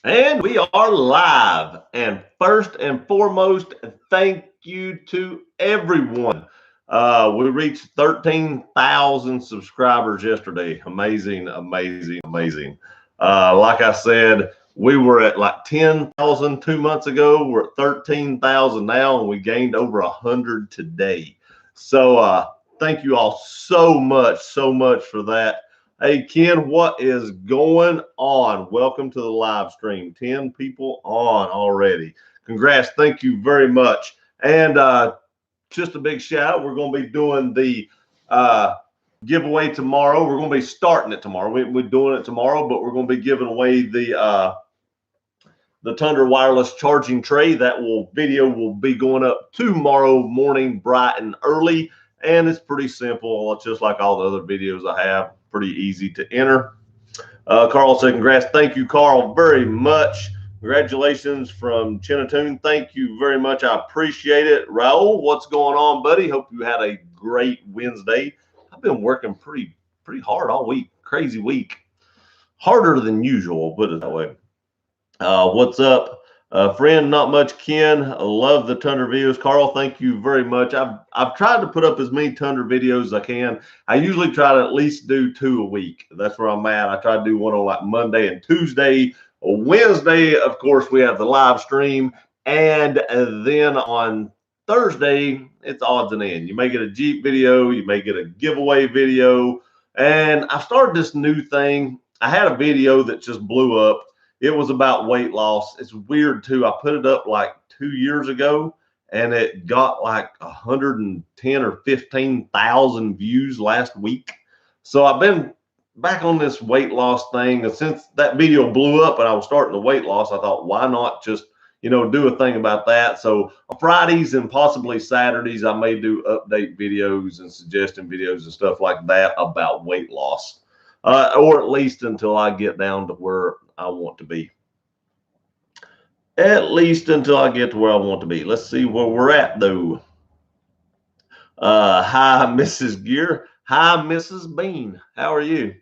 And we are live. And first and foremost, thank you to everyone. We reached 13,000 subscribers yesterday. Amazing, amazing, amazing. Like I said, we were at like 10,000 2 months ago. We're at 13,000 now, and we gained over 100 today. So thank you all so much for that. Hey, Ken, what is going on? Welcome to the live stream. 10 people on already. Congrats. Thank you very much. And just a big shout out. We're going to be doing the giveaway tomorrow. We're going to be starting it tomorrow. We're doing it tomorrow, but we're going to be giving away the Tundra wireless charging tray. That video will be going up tomorrow morning, bright and early. And it's pretty simple. It's just like all the other videos I have. Pretty easy to enter. Carl said, congrats. Thank you, Carl, very much. Congratulations from Chinatoon. Thank you very much. I appreciate it. Raul, what's going on, buddy? Hope you had a great Wednesday. I've been working pretty hard all week. Crazy week. Harder than usual, put it that way. What's up? Friend, not much, Ken. I love the Tundra videos. Carl, thank you very much. I've tried to put up as many Tundra videos as I can. I usually try to at least do 2 a week. That's where I'm at. I try to do one on like Monday and Tuesday. Wednesday, of course, we have the live stream. And then on Thursday, it's odds and ends. You may get a Jeep video. You may get a giveaway video. And I started this new thing. I had a video that just blew up. It was about weight loss. It's weird too. I put it up like 2 years ago and it got like 110 or 15,000 views last week. So I've been back on this weight loss thing. And since that video blew up and I was starting the weight loss, I thought, why not just, do a thing about that? So on Fridays and possibly Saturdays, I may do update videos and suggestion videos and stuff like that about weight loss, or at least until I get down to where I want to be. At least until I get to where I want to be. Let's see where we're at, though. Hi, Mrs. Gear. Hi, Mrs. Bean. How are you?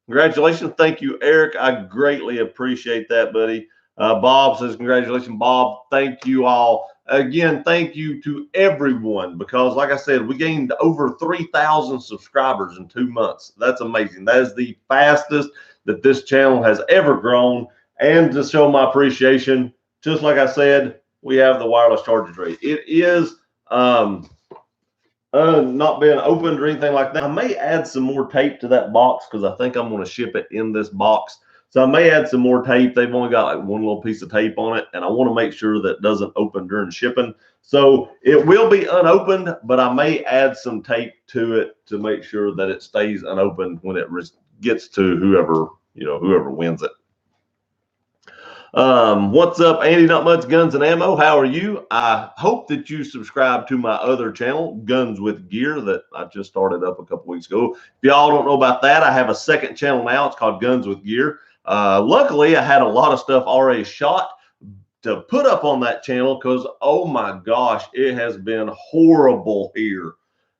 Congratulations. Thank you, Eric. I greatly appreciate that, buddy. Bob says, congratulations, Bob. Thank you all. Again, thank you to everyone because, like I said, we gained over 3,000 subscribers in 2 months. That's amazing. That is the fastest that this channel has ever grown. And to show my appreciation, just like I said, we have the wireless charger tray. It is not been opened or anything like that. I may add some more tape to that box because I think I'm going to ship it in this box. So I may add some more tape. They've only got like one little piece of tape on it, and I want to make sure that it doesn't open during shipping. So it will be unopened, but I may add some tape to it to make sure that it stays unopened when it gets to whoever wins it. What's up, Andy? Not much guns and ammo. How are you? I hope that you subscribe to my other channel, Guns with Gear, that I just started up a couple weeks ago. If y'all don't know about that, I have a second channel now. It's called Guns with Gear. Luckily, I had a lot of stuff already shot to put up on that channel because, oh my gosh, it has been horrible here.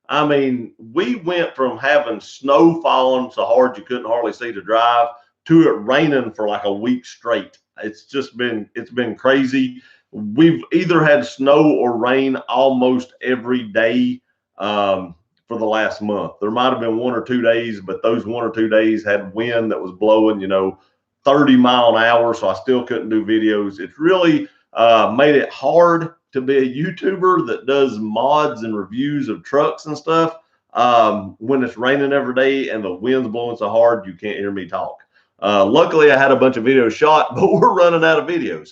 I mean, we went from having snow falling so hard you couldn't hardly see to drive to it raining for like a week straight. It's been crazy. We've either had snow or rain almost every day for the last month. There might have been 1 or 2 days, but those 1 or 2 days had wind that was blowing, 30 mile an hour. So I still couldn't do videos. It's really made it hard to be a YouTuber that does mods and reviews of trucks and stuff when it's raining every day and the wind's blowing so hard you can't hear me talk. Luckily, I had a bunch of videos shot, but we're running out of videos.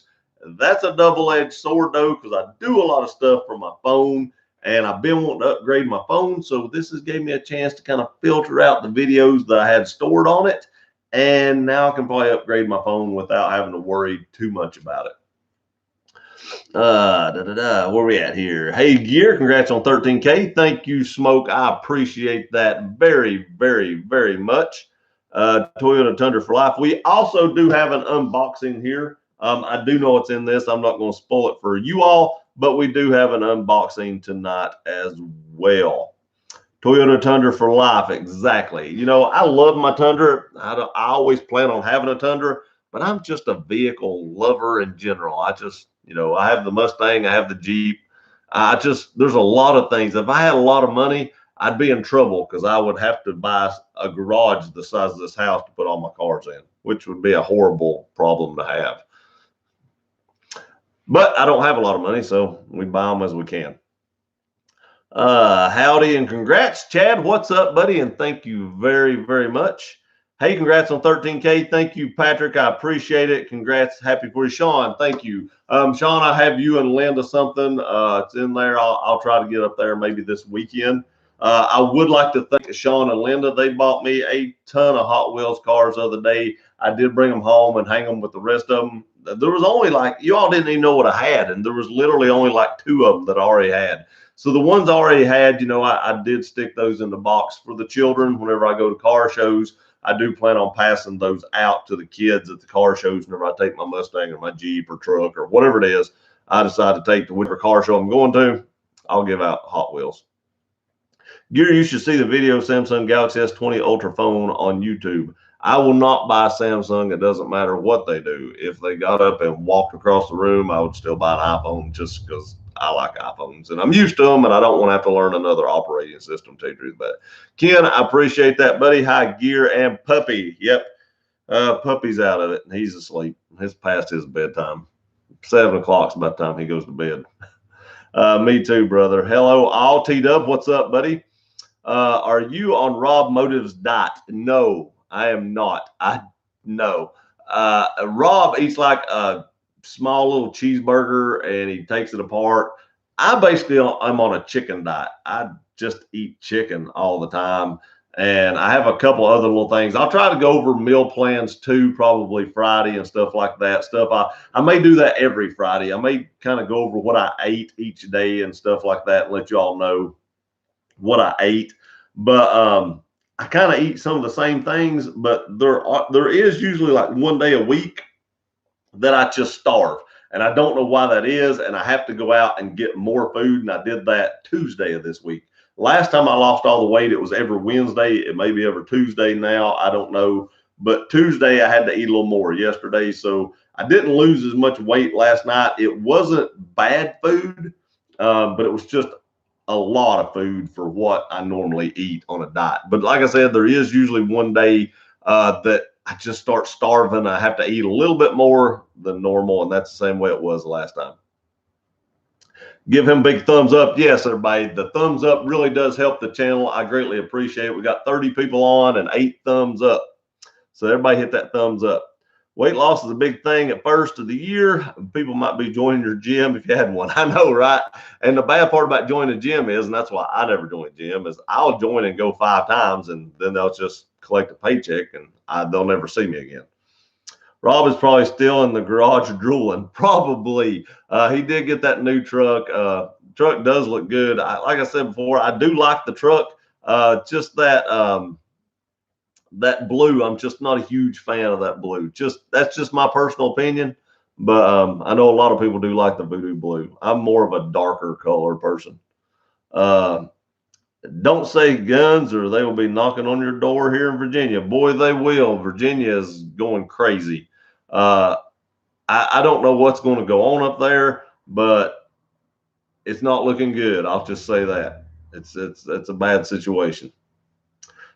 That's a double-edged sword, though, because I do a lot of stuff from my phone, and I've been wanting to upgrade my phone, so this has gave me a chance to kind of filter out the videos that I had stored on it, and now I can probably upgrade my phone without having to worry too much about it. Where we at here? Hey, Gear, congrats on 13K. Thank you, Smoke. I appreciate that very, very, very much. Toyota Tundra for life. We also do have an unboxing here. I do know what's in this. I'm not going to spoil it for you all, but we do have an unboxing tonight as well. Toyota Tundra for life. Exactly. I love my Tundra. I always plan on having a Tundra. but I'm just a vehicle lover in general. I just, I have the Mustang, I have the Jeep. There's a lot of things. If I had a lot of money, I'd be in trouble because I would have to buy a garage the size of this house to put all my cars in, which would be a horrible problem to have. But I don't have a lot of money, so we buy them as we can. Howdy and congrats, Chad. What's up, buddy? And thank you very, very much. Hey, congrats on 13K. Thank you, Patrick. I appreciate it. Congrats. Happy for you, Sean. Thank you. Sean, I have you and Linda something. It's in there. I'll try to get up there maybe this weekend. I would like to thank Sean and Linda. They bought me a ton of Hot Wheels cars the other day. I did bring them home and hang them with the rest of them. There was only you all didn't even know what I had, and there was literally only 2 of them that I already had. So the ones I already had, I did stick those in the box for the children. Whenever I go to car shows, I do plan on passing those out to the kids at the car shows. Whenever I take my Mustang or my Jeep or truck or whatever it is, I decide to take to whatever car show I'm going to, I'll give out Hot Wheels. Gear, you should see the video Samsung Galaxy S20 Ultra phone on YouTube. I will not buy Samsung. It doesn't matter what they do. If they got up and walked across the room, I would still buy an iPhone just because I like iPhones and I'm used to them and I don't want to have to learn another operating system to do that. Ken, I appreciate that, buddy. Hi, Gear and Puppy. Yep. Puppy's out of it. He's asleep. It's past his bedtime. 7 o'clock's about the time he goes to bed. Me too, brother. Hello, all T-Dub. What's up, buddy? Are you on Rob Motive's diet? No, I am not. No. Rob eats like a small little cheeseburger and he takes it apart. I'm on a chicken diet. I just eat chicken all the time. And I have a couple other little things. I'll try to go over meal plans too, probably Friday and stuff like that. I may do that every Friday. I may kind of go over what I ate each day and stuff like that and let you all know what I ate. But I kind of eat some of the same things, but there is usually one day a week that I just starve. And I don't know why that is. And I have to go out and get more food. And I did that Tuesday of this week. Last time I lost all the weight, it was every Wednesday. It may be every Tuesday now. I don't know. But Tuesday, I had to eat a little more yesterday. So I didn't lose as much weight last night. It wasn't bad food, but it was just a lot of food for what I normally eat on a diet. But like I said, there is usually one day that I just start starving. I have to eat a little bit more than normal, and that's the same way it was last time. Give him a big thumbs up. Yes, everybody, the thumbs up really does help the channel. I greatly appreciate it. We got 30 people on and 8 thumbs up. So everybody hit that thumbs up. Weight loss is a big thing at first of the year. People might be joining your gym if you had one. I know, right? And the bad part about joining a gym is, and that's why I never joined a gym, is I'll join and go 5 times and then they'll just collect a paycheck and they'll never see me again. Rob is probably still in the garage drooling. Probably. He did get that new truck. Truck does look good. Like I said before, I do like the truck. Just that that blue, I'm just not a huge fan of that blue. That's just my personal opinion. But I know a lot of people do like the voodoo blue. I'm more of a darker color person. Don't say guns or they will be knocking on your door here in Virginia. Boy, they will. Virginia is going crazy. I don't know what's going to go on up there, but it's not looking good. I'll just say that. It's a bad situation.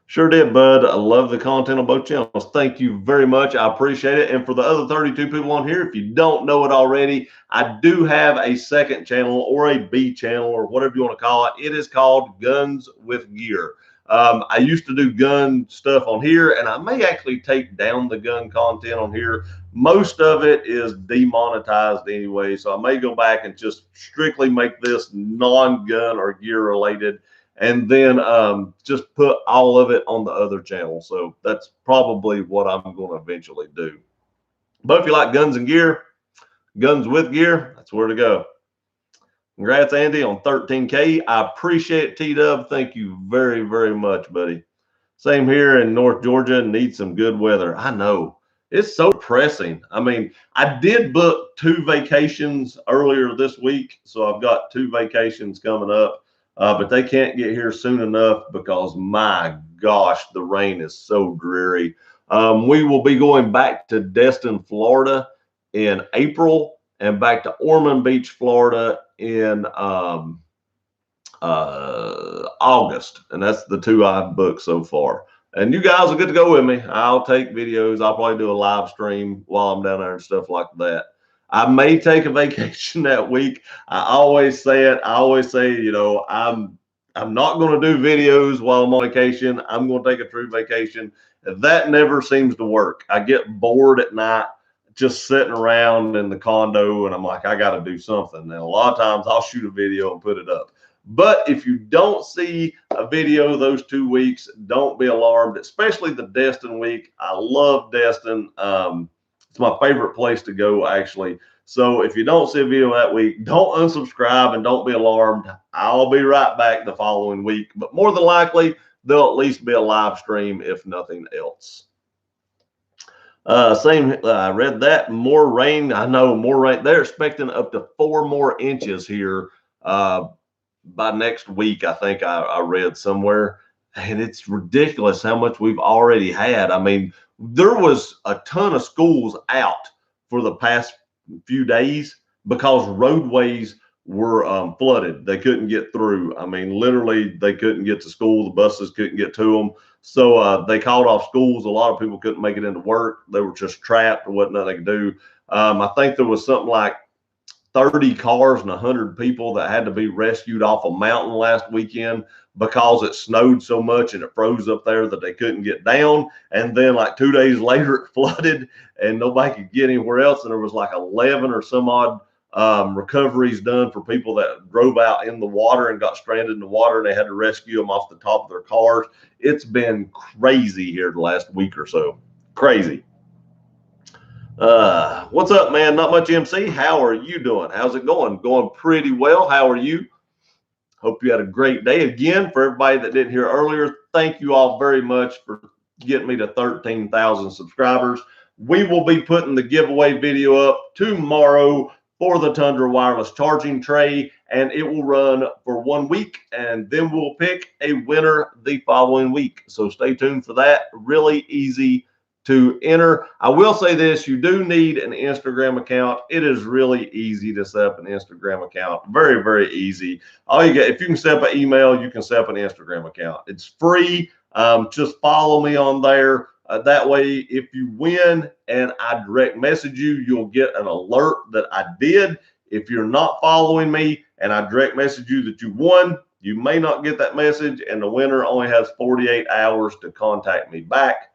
Sure did, bud. I love the content on both channels. Thank you very much. I appreciate it. And for the other 32 people on here, if you don't know it already, I do have a second channel or a B channel or whatever you want to call it. It is called Guns with Gear. I used to do gun stuff on here, and I may actually take down the gun content on here. Most of it is demonetized anyway, so I may go back and just strictly make this non-gun or gear related, and then just put all of it on the other channel. So that's probably what I'm going to eventually do. But if you like guns and gear, Guns with Gear, that's where to go. Congrats, Andy, on 13K. I appreciate it, T-Dub. Thank you very, very much, buddy. Same here in North Georgia. Need some good weather. I know. It's so depressing. I mean, I did book 2 vacations earlier this week, so I've got 2 vacations coming up, but they can't get here soon enough because, my gosh, the rain is so dreary. We will be going back to Destin, Florida in April and back to Ormond Beach, Florida in August. And that's the 2 I've booked so far. And you guys will get to go with me. I'll take videos. I'll probably do a live stream while I'm down there and stuff like that. I may take a vacation that week. I always say it. I always say, you know, I'm not going to do videos while I'm on vacation. I'm going to take a true vacation. That never seems to work. I get bored at night just sitting around in the condo, and I'm like, I got to do something. And a lot of times I'll shoot a video and put it up. But if you don't see a video those 2 weeks, don't be alarmed, especially the Destin week. I love Destin. It's my favorite place to go, actually. So if you don't see a video that week, don't unsubscribe and don't be alarmed. I'll be right back the following week. But more than likely, there'll at least be a live stream, if nothing else. I read that. More rain. I know, more rain. They're expecting up to 4 more inches here by next week, I think I read somewhere. And it's ridiculous how much we've already had. I mean, there was a ton of schools out for the past few days because roadways were flooded. They couldn't get through. I mean, literally, they couldn't get to school. The buses couldn't get to them. So they called off schools. A lot of people couldn't make it into work. They were just trapped. There wasn't nothing they could do. I think there was something like 30 cars and 100 people that had to be rescued off a mountain last weekend because it snowed so much and it froze up there that they couldn't get down. And then like 2 days later, it flooded and nobody could get anywhere else. And there was like 11 or some odd recoveries done for people that drove out in the water and got stranded in the water, and they had to rescue them off the top of their cars. It's been crazy here the last week or so. Crazy. What's up, man? Not much MC. How are you doing? How's it going? Going pretty well. How are you? Hope you had a great day. Again, for everybody that didn't hear earlier, thank you all very much for getting me to 13,000 subscribers. We will be putting the giveaway video up tomorrow for the Tundra wireless charging tray, and it will run for 1 week, and then we'll pick a winner the following week. So stay tuned for that. Really easy to enter. I will say this, you do need an Instagram account. It is really easy to set up an Instagram account. Very, very easy. All you get, if you can set up an email, you can set up an Instagram account. It's free. Just follow me on there. That way, if you win and I direct message you, you'll get an alert that I did. If you're not following me and I direct message you that you won, you may not get that message, and the winner only has 48 hours to contact me back,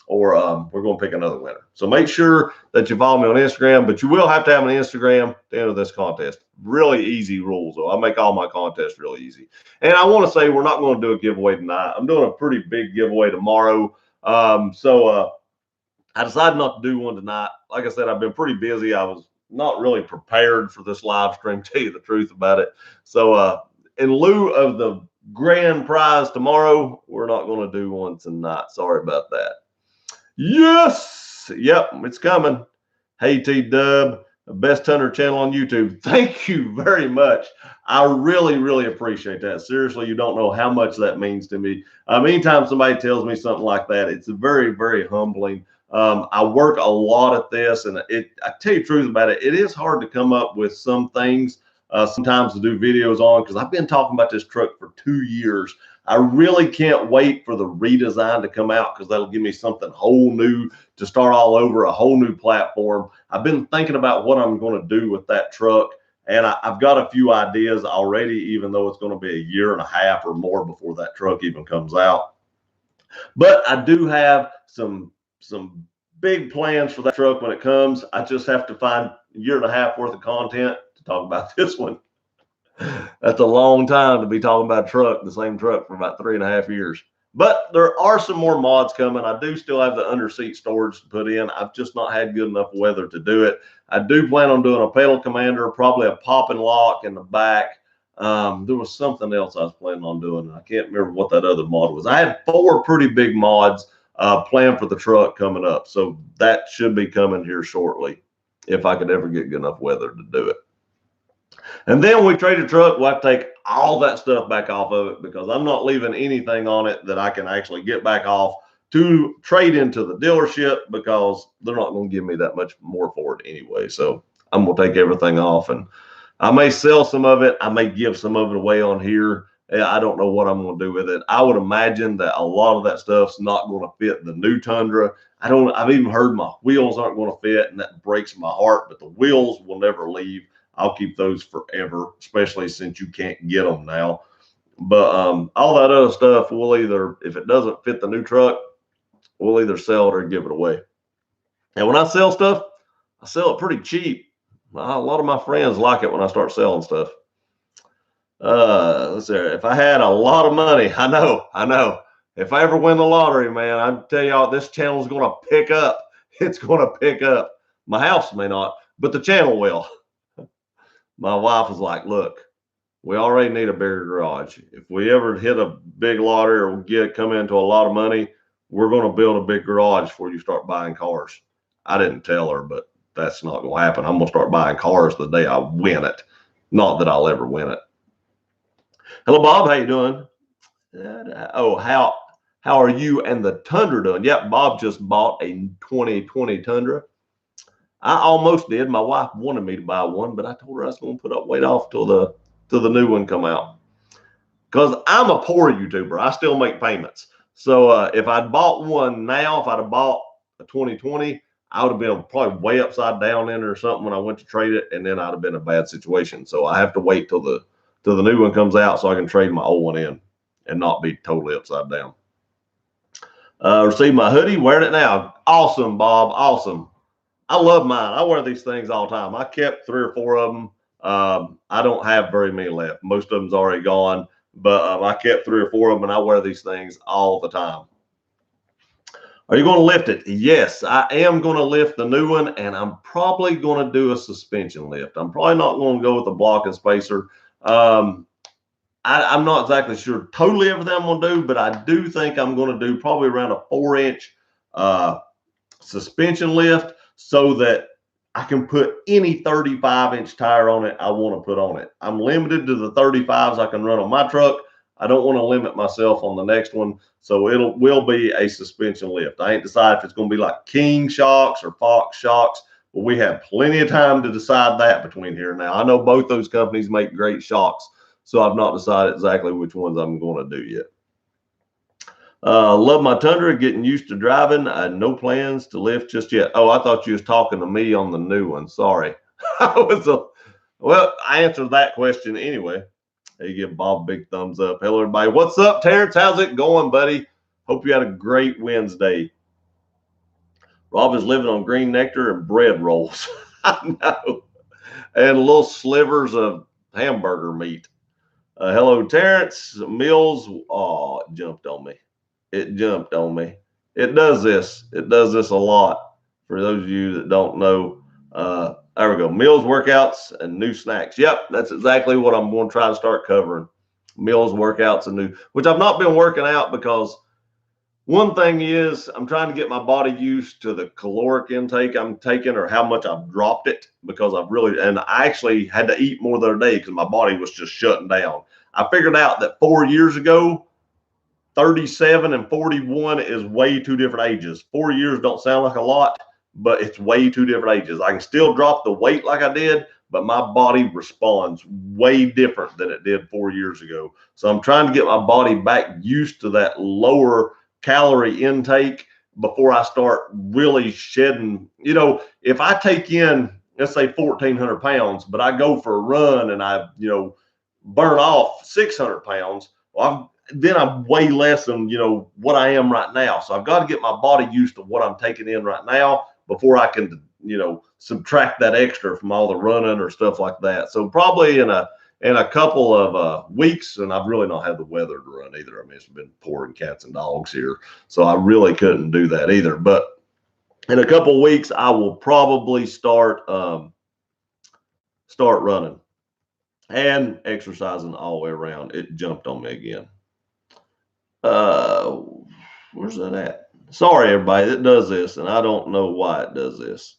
or we're going to pick another winner. So make sure that you follow me on Instagram, but you will have to have an Instagram to enter this contest. Really easy rules, though. I make all my contests really easy. And I want to say we're not going to do a giveaway tonight. I'm doing a pretty big giveaway tomorrow. So I decided not to do one tonight. Like I said, I've been pretty busy. I was not really prepared for this live stream, to tell you the truth about it. So in lieu of the grand prize tomorrow, we're not going to do one tonight. Sorry about that. Yes. Yep, it's coming. Hey, T-Dub, the Best Hunter channel on YouTube. Thank you very much. I really, really appreciate that. Seriously, you don't know how much that means to me. Anytime somebody tells me something like that, it's very, very humbling. I work a lot at this, and I tell you the truth about it, it is hard to come up with some things sometimes to do videos on, because I've been talking about this truck for 2 years. I really can't wait for the redesign to come out, because that'll give me something whole new to start all over, a whole new platform. I've been thinking about what I'm going to do with that truck, and I've got a few ideas already, even though it's going to be a year and a half or more before that truck even comes out. But I do have some big plans for that truck when it comes. I just have to find a year and a half worth of content to talk about this one. That's a long time to be talking about a truck, the same truck, for about 3.5 years. But there are some more mods coming. I do still have the under seat storage to put in. I've just not had good enough weather to do it. I do plan on doing a pedal commander, probably a pop and lock in the back. There was something else I was planning on doing, and I can't remember what that other mod was. I had 4 pretty big mods planned for the truck coming up, so that should be coming here shortly if I could ever get good enough weather to do it. And then when we trade a truck, we'll have to take all that stuff back off of it, because I'm not leaving anything on it that I can actually get back off to trade into the dealership because they're not going to give me that much more for it anyway. So I'm going to take everything off, and I may sell some of it. I may give some of it away on here. I don't know what I'm going to do with it. I would imagine that a lot of that stuff's not going to fit the new Tundra. I've even heard my wheels aren't going to fit, and that breaks my heart, but the wheels will never leave. I'll keep those forever, especially since you can't get them now. But all that other stuff, we'll either, if it doesn't fit the new truck, we'll either sell it or give it away. And when I sell stuff, I sell it pretty cheap. A lot of my friends like it when I start selling stuff. Let's see. If I had a lot of money, I know. If I ever win the lottery, man, I tell y'all, this channel is going to pick up. It's going to pick up. My house may not, but the channel will. My wife was like, look, we already need a bigger garage. If we ever hit a big lottery or come into a lot of money, we're going to build a big garage before you start buying cars. I didn't tell her, but that's not going to happen. I'm going to start buying cars the day I win it. Not that I'll ever win it. Hello, Bob. How you doing? Oh, how are you and the Tundra doing? Yep, Bob just bought a 2020 Tundra. I almost did. My wife wanted me to buy one, but I told her I was going to put up wait off till the new one come out. Because I'm a poor YouTuber. I still make payments. So if I'd bought one now, if I'd have bought a 2020, I would have been probably way upside down in it or something when I went to trade it, and then I'd have been in a bad situation. So I have to wait till the new one comes out so I can trade my old one in and not be totally upside down. Received my hoodie, wearing it now. Awesome, Bob. Awesome. I love mine. I wear these things all the time. I kept 3 or 4 of them. I don't have very many left. Most of them's already gone, but I kept 3 or 4 of them, and I wear these things all the time. Are you going to lift it? Yes, I am going to lift the new one, and I'm probably going to do a suspension lift. I'm probably not going to go with the block and spacer. I'm not exactly sure totally everything I'm going to do, but I do think I'm going to do probably around a 4-inch suspension lift so that I can put any 35-inch tire on it I want to put on it. I'm limited to the 35s I can run on my truck. I don't want to limit myself on the next one, so it will be a suspension lift. I ain't decided if it's going to be like King shocks or Fox shocks, but we have plenty of time to decide that between here and now. I know both those companies make great shocks, so I've not decided exactly which ones I'm going to do yet. Love my Tundra, getting used to driving. I had no plans to lift just yet. Oh, I thought you was talking to me on the new one. Sorry. Well, I answered that question anyway. Hey, give Bob a big thumbs up. Hello, everybody. What's up, Terrence? How's it going, buddy? Hope you had a great Wednesday. Rob is living on green nectar and bread rolls. I know. And little slivers of hamburger meat. Hello, Terrence. Mills. Oh, it jumped on me. It jumped on me. It does this. It does this a lot. For those of you that don't know, there we go. Meals, workouts, and new snacks. Yep, that's exactly what I'm going to try to start covering. Meals, workouts, and new, which I've not been working out because one thing is I'm trying to get my body used to the caloric intake I'm taking or how much I've dropped it because and I actually had to eat more the other day because my body was just shutting down. I figured out that 4 years ago, 37 and 41 is way 2 different ages. 4 years don't sound like a lot, but it's way 2 different ages. I can still drop the weight like I did, but my body responds way different than it did 4 years ago. So I'm trying to get my body back used to that lower calorie intake before I start really shedding. You know, if I take in, let's say 1,400 pounds, but I go for a run and I, burn off 600 pounds, well, then I'm way less than, what I am right now. So I've got to get my body used to what I'm taking in right now before I can, subtract that extra from all the running or stuff like that. So probably in a couple of weeks, and I've really not had the weather to run either. I mean, it's been pouring cats and dogs here, so I really couldn't do that either. But in a couple of weeks, I will probably start running and exercising all the way around. It jumped on me again. Where's that at? Sorry, everybody. It does this, and I don't know why it does this.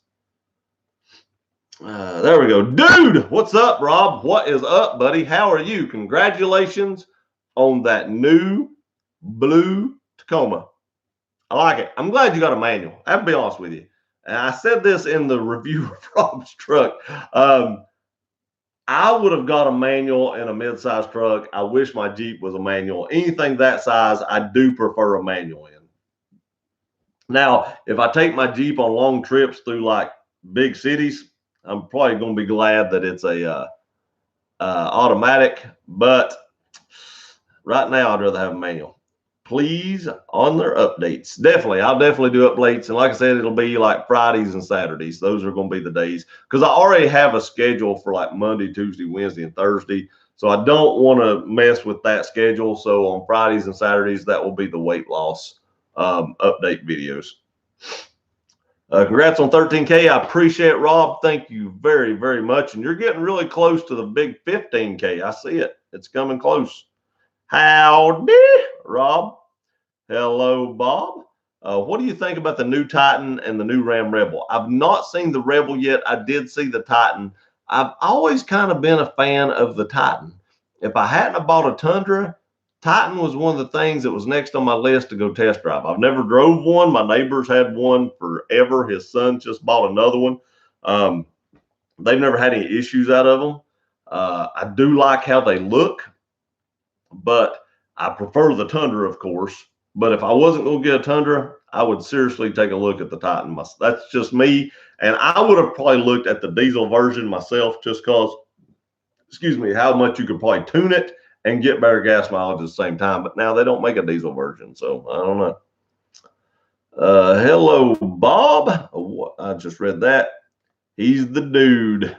There we go. Dude, what's up, Rob? What is up, buddy? How are you? Congratulations on that new blue Tacoma. I like it. I'm glad you got a manual. I have to be honest with you. And I said this in the review of Rob's truck. I would have got a manual in a mid-size truck. I wish my Jeep was a manual. Anything that size, I do prefer a manual in. Now, if I take my Jeep on long trips through like big cities, I'm probably going to be glad that it's a automatic. But right now, I'd rather have a manual. Please, on their updates. I'll definitely do updates. And like I said, it'll be like Fridays and Saturdays. Those are going to be the days because I already have a schedule for like Monday, Tuesday, Wednesday, and Thursday. So I don't want to mess with that schedule. So on Fridays and Saturdays, that will be the weight loss update videos. Congrats on 13K. I appreciate it, Rob. Thank you very, very much. And you're getting really close to the big 15K. I see it. It's coming close. Howdy, Rob. Hello, Bob. What do you think about the new Titan and the new Ram Rebel? I've not seen the Rebel yet. I did see the Titan. I've always kind of been a fan of the Titan. If I hadn't have bought a Tundra, Titan was one of the things that was next on my list to go test drive. I've never drove one. My neighbors had one forever. His son just bought another one. They've never had any issues out of them. I do like how they look, but I prefer the Tundra, of course. But if I wasn't going to get a Tundra, I would seriously take a look at the Titan. That's just me. And I would have probably looked at the diesel version myself just because, excuse me, how much you could probably tune it and get better gas mileage at the same time. But now they don't make a diesel version, so I don't know. Hello, Bob. Oh, I just read that. He's the dude.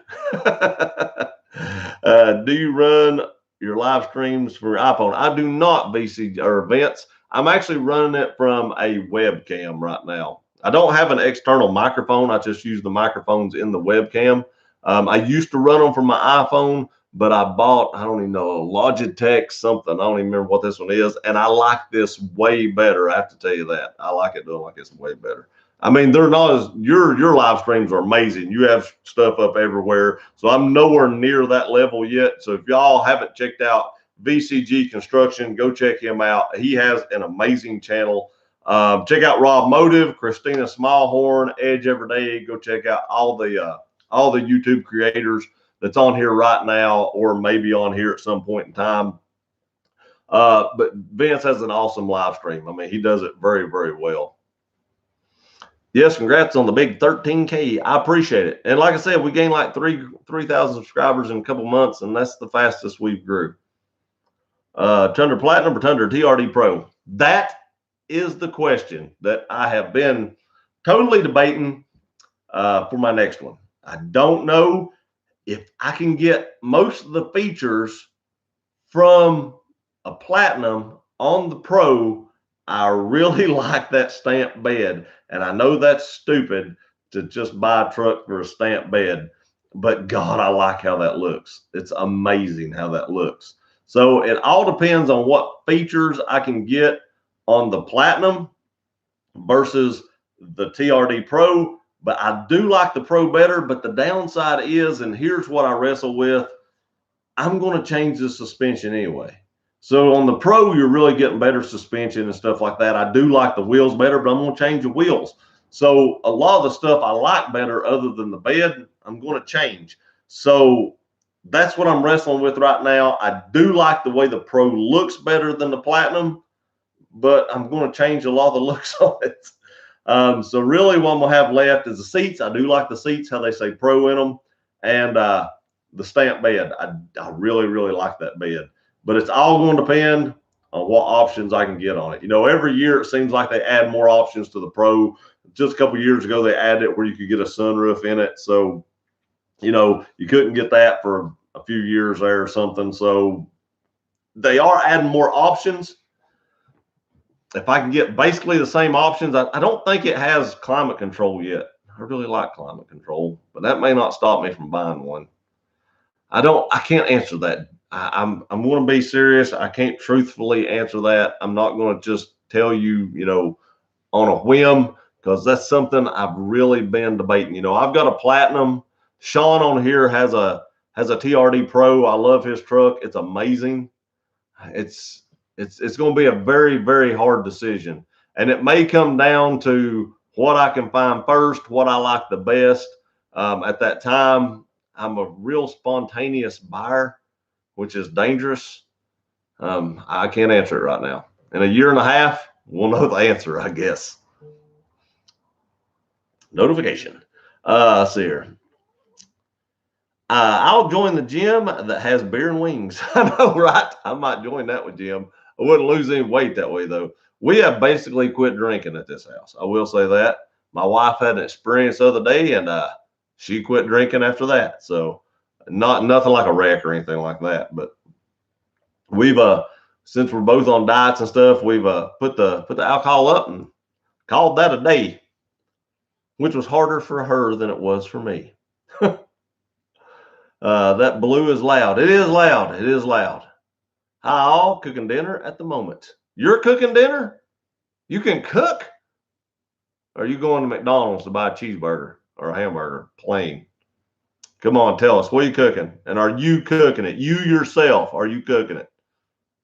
Do you run your live streams for iPhone? I do not, VC or Vince. I'm actually running it from a webcam right now. I don't have an external microphone. I just use the microphones in the webcam. I used to run them from my iPhone, but I bought, I don't even know, a Logitech something. I don't even remember what this one is. And I like this way better. I have to tell you that. I like it doing like this way better. I mean, they're not as, your live streams are amazing. You have stuff up everywhere. So I'm nowhere near that level yet. So if y'all haven't checked out VCG Construction, go check him out. He has an amazing channel. Check out Rob Motive, Christina Smallhorn, Edge Everyday. Go check out all the YouTube creators that's on here right now, or maybe on here at some point in time. But Vince has an awesome live stream. I mean, he does it very, very well. Yes, congrats on the big 13K. I appreciate it. And like I said, we gained like 3,000 subscribers in a couple months, and that's the fastest we've grew. Tundra Platinum or Tundra TRD Pro? That is the question that I have been totally debating for my next one. I don't know if I can get most of the features from a Platinum on the Pro. I really like that stamp bed, and I know that's stupid to just buy a truck for a stamp bed, but God, I like how that looks. It's amazing how that looks. So it all depends on what features I can get on the Platinum versus the TRD Pro. But I do like the Pro better, but the downside is, and here's what I wrestle with, I'm going to change the suspension anyway. So on the Pro, you're really getting better suspension and stuff like that. I do like the wheels better, but I'm going to change the wheels. So a lot of the stuff I like better other than the bed, I'm going to change. So that's what I'm wrestling with right now. I do like the way the Pro looks better than the Platinum, but I'm going to change a lot of the looks on it. So really what I'm going to have left is the seats. I do like the seats, how they say Pro in them, and the stamp bed. I really, really like that bed. But it's all going to depend on what options I can get on it. You know, every year it seems like they add more options to the Pro. Just a couple of years ago, they added it where you could get a sunroof in it. So, you know, you couldn't get that for a few years there or something. So they are adding more options. If I can get basically the same options, I don't think it has climate control yet. I really like climate control, but that may not stop me from buying one. I can't answer that. I'm going to be serious. I can't truthfully answer that. I'm not going to just tell you, you know, on a whim, because that's something I've really been debating. You know, I've got a Platinum. Sean on here has a TRD Pro. I love his truck. It's amazing. It's going to be a very, very hard decision. And it may come down to what I can find first, what I like the best. At that time, I'm a real spontaneous buyer, which is dangerous. I can't answer it right now. In a year and a half, we'll know the answer, I guess. Notification. See here. I'll join the gym that has beer and wings. I know, right? I might join that with Jim. I wouldn't lose any weight that way, though. We have basically quit drinking at this house. I will say that. My wife had an experience the other day, and she quit drinking after that. So nothing like a wreck or anything like that. But we've since we're both on diets and stuff, we've put the alcohol up and called that a day, which was harder for her than it was for me. That blue is loud. It is loud. It is loud. Hi, all. Cooking dinner at the moment. You're cooking dinner? You can cook? Or are you going to McDonald's to buy a cheeseburger or a hamburger plain? Come on, tell us. What are you cooking? And are you cooking it? You yourself, are you cooking it?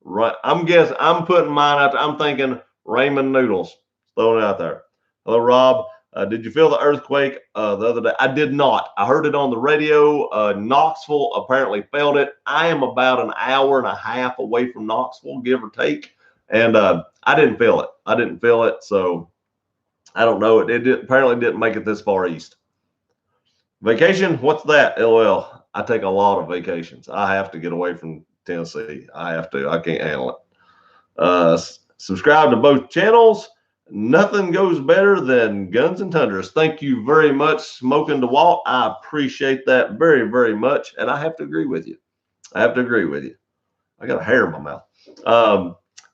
Right. I'm guessing. I'm putting mine out there. I'm thinking ramen noodles. Throwing it out there. Hello, Rob. Did you feel the earthquake the other day? I did not. I heard it on the radio. Knoxville apparently felt it. I am about an hour and a half away from Knoxville, give or take. And I didn't feel it. I didn't feel it. So I don't know. It apparently didn't make it this far east. Vacation? What's that? LOL. I take a lot of vacations. I have to get away from Tennessee. I have to. I can't handle it. Subscribe to both channels. Nothing goes better than Guns and Tundras. Thank you very much, Smoking DeWalt. I appreciate that very, very much. And I have to agree with you. I have to agree with you. I got a hair in my mouth.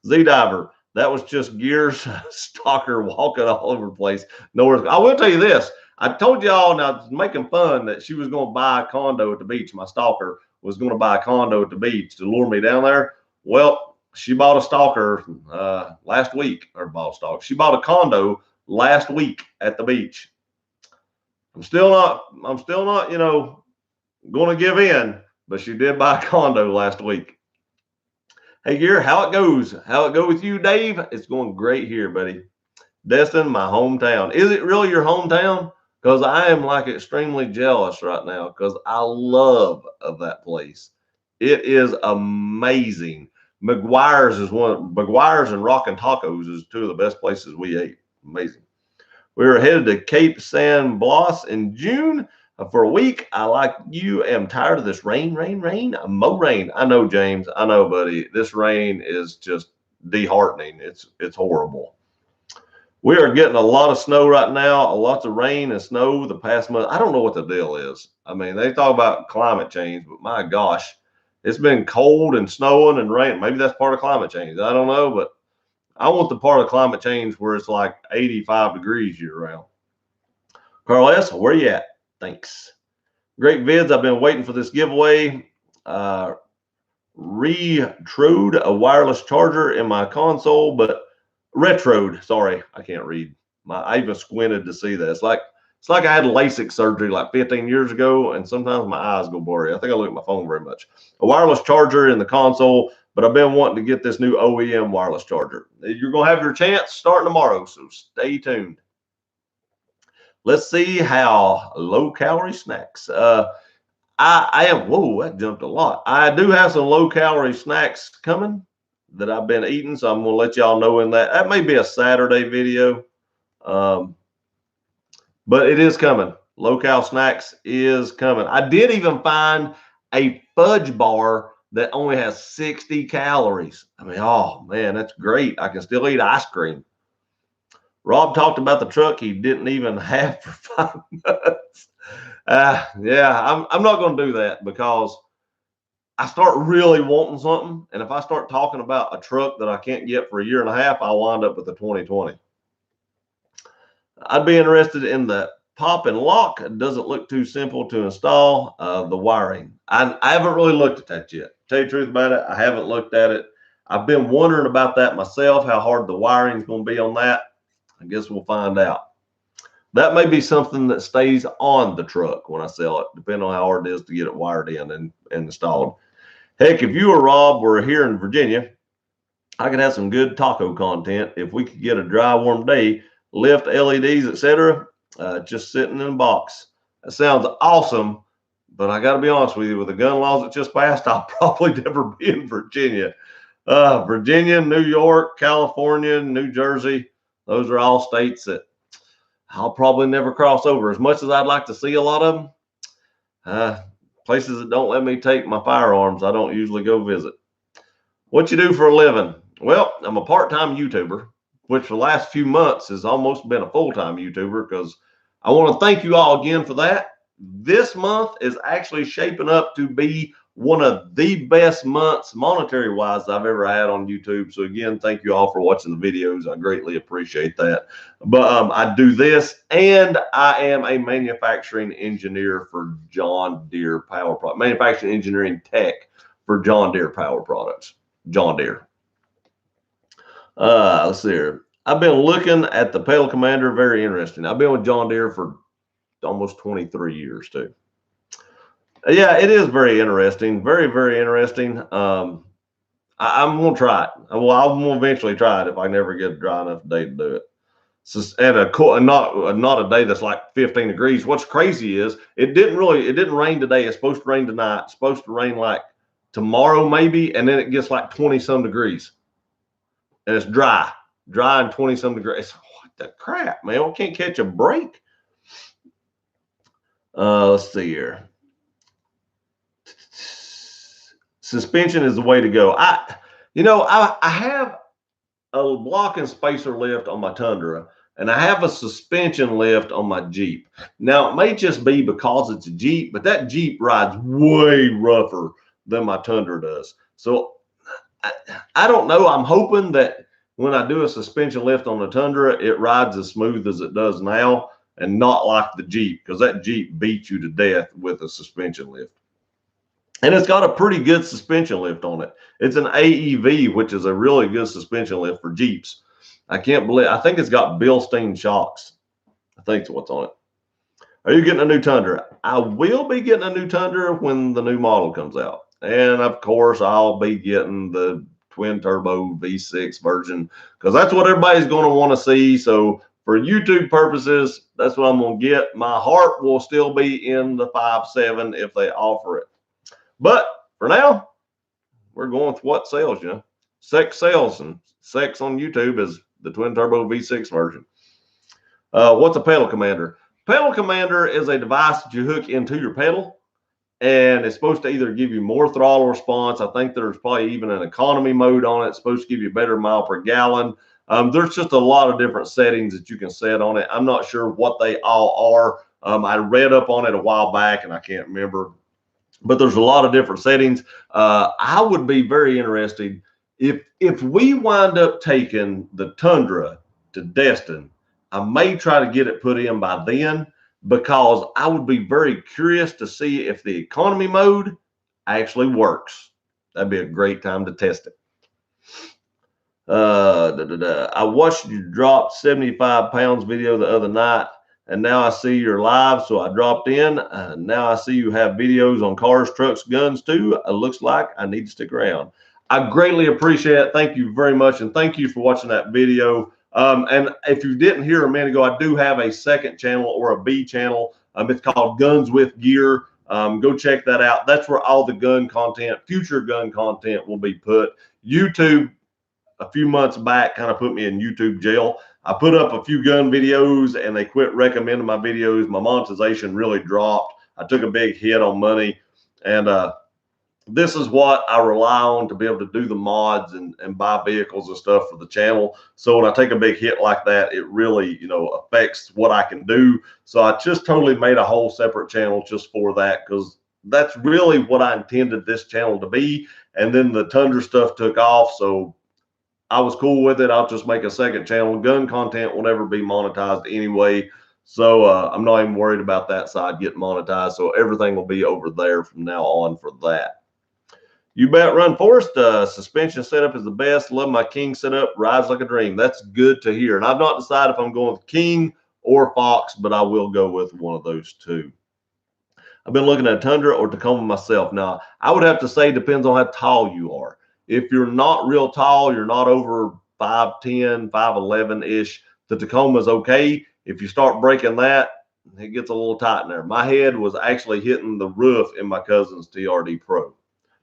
Z-Diver, that was just Gears Stalker walking all over the place. Nowhere. I will tell you this. I told y'all, and I was making fun that she was going to buy a condo at the beach. My stalker was going to buy a condo at the beach to lure me down there. Well, she bought a stalker last week, or bought a stalker. She bought a condo last week at the beach. I'm still not, you know, going to give in, but she did buy a condo last week. Hey, Gear, how it goes? How it go with you, Dave? It's going great here, buddy. Destin, my hometown. Is it really your hometown? Because I am like extremely jealous right now because I love that place. It is amazing. McGuire's and Rockin' Tacos is two of the best places we ate. Amazing. We were headed to Cape San Blas in June for a week. I, like you, am tired of this rain. Mo rain. I know, James. I know, buddy. This rain is just disheartening. It's horrible. We are getting a lot of snow right now, lots of rain and snow the past month. I don't know what the deal is. I mean, they talk about climate change, but my gosh, it's been cold and snowing and rain. Maybe that's part of climate change. I don't know, but I want the part of climate change where it's like 85 degrees year round. Carl S., where you at? Thanks. Great vids. I've been waiting for this giveaway. Retrode a wireless charger in my console, but Retrode. Sorry, I can't read. I even squinted to see that. It's like I had LASIK surgery like 15 years ago, and sometimes my eyes go blurry. I think I look at my phone very much. A wireless charger in the console, but I've been wanting to get this new OEM wireless charger. You're going to have your chance starting tomorrow, so stay tuned. Let's see how low-calorie snacks. I am, whoa, that jumped a lot. I do have some low-calorie snacks coming that I've been eating, so I'm going to let y'all know in that. That may be a Saturday video. But it is coming. Low-cal snacks is coming. I did even find a fudge bar that only has 60 calories. I mean, oh, man, that's great. I can still eat ice cream. Rob talked about the truck he didn't even have for 5 months. Yeah, I'm not going to do that because I start really wanting something. And if I start talking about a truck that I can't get for a year and a half, I'll wind up with a 2020. I'd be interested in the pop and lock. It doesn't look too simple to install. The wiring. I haven't really looked at that yet. Tell you the truth about it, I haven't looked at it. I've been wondering about that myself, how hard the wiring is going to be on that. I guess we'll find out. That may be something that stays on the truck when I sell it, depending on how hard it is to get it wired in and installed. Heck, if you or Rob were here in Virginia, I could have some good taco content if we could get a dry, warm day, lift LEDs, etc. Just sitting in a box. That sounds awesome, but I got to be honest with you, with the gun laws that just passed, I'll probably never be in Virginia. Virginia, New York, California, New Jersey, those are all states that I'll probably never cross over. As much as I'd like to see a lot of them, places that don't let me take my firearms, I don't usually go visit. What you do for a living? Well, I'm a part-time YouTuber, which for the last few months has almost been a full-time YouTuber, because I want to thank you all again for that. This month is actually shaping up to be one of the best months monetary wise I've ever had on YouTube. So again, thank you all for watching the videos. I greatly appreciate that. But I do this, and I am a manufacturing engineer for John Deere Power Products, manufacturing engineering tech for John Deere Power Products. John Deere. Let's see here. I've been looking at the Pedal Commander. Very interesting. I've been with John Deere for almost 23 years too. Yeah, it is very interesting. Very, very interesting. I'm going to try it. Well, I'm going to eventually try it if I never get a dry enough day to do it. So, and not a day that's like 15 degrees. What's crazy is it didn't rain today. It's supposed to rain tonight. It's supposed to rain like tomorrow maybe, and then it gets like 20 some degrees. And it's dry and 20 some degrees. What the crap, man? We can't catch a break. Let's see here. Suspension is the way to go. I have a block and spacer lift on my Tundra, and I have a suspension lift on my Jeep. Now, it may just be because it's a Jeep, but that Jeep rides way rougher than my Tundra does. So I don't know. I'm hoping that when I do a suspension lift on the Tundra, it rides as smooth as it does now and not like the Jeep, because that Jeep beats you to death with a suspension lift. And it's got a pretty good suspension lift on it. It's an AEV, which is a really good suspension lift for Jeeps. I think it's got Bilstein shocks. I think it's what's on it. Are you getting a new Tundra? I will be getting a new Tundra when the new model comes out. And of course, I'll be getting the twin turbo V6 version, because that's what everybody's going to want to see. So for YouTube purposes, that's what I'm going to get. My heart will still be in the 5.7 if they offer it. But for now, we're going with what sells, Sex sells, and Sex on YouTube is the twin turbo V6 version. What's a Pedal Commander? Pedal Commander is a device that you hook into your pedal, and it's supposed to either give you more throttle response. I think there's probably even an economy mode on it. It's supposed to give you better mile per gallon. There's just a lot of different settings that you can set on it. I'm not sure what they all are. I read up on it a while back, and I can't remember. But there's a lot of different settings. I would be very interested if we wind up taking the Tundra to Destin. I may try to get it put in by then, because I would be very curious to see if the economy mode actually works. That'd be a great time to test it. I watched you drop 75 pounds video the other night, and now I see you're live, so I dropped in. Now I see you have videos on cars, trucks, guns too. It looks like I need to stick around. I greatly appreciate it. Thank you very much, and thank you for watching that video. And if you didn't hear a minute ago, I do have a second channel, or a B channel. It's called Guns with Gear. Go check that out. That's where all the gun content, future gun content, will be put. YouTube, a few months back, kind of put me in YouTube jail. I put up a few gun videos, and they quit recommending my videos. My monetization really dropped. I took a big hit on money, and this is what I rely on to be able to do the mods and buy vehicles and stuff for the channel. So when I take a big hit like that, it really, affects what I can do. So I just totally made a whole separate channel just for that, because that's really what I intended this channel to be. And then the Tundra stuff took off, so I was cool with it. I'll just make a second channel. Gun content will never be monetized anyway. So I'm not even worried about that side getting monetized. So everything will be over there from now on for that. You bet Run Forest. Suspension setup is the best. Love my King setup. Rides like a dream. That's good to hear. And I've not decided if I'm going with King or Fox, but I will go with one of those two. I've been looking at Tundra or Tacoma myself. Now, I would have to say depends on how tall you are. If you're not real tall, you're not over 5'10", 5'11"-ish, the Tacoma is okay. If you start breaking that, it gets a little tight in there. My head was actually hitting the roof in my cousin's TRD Pro.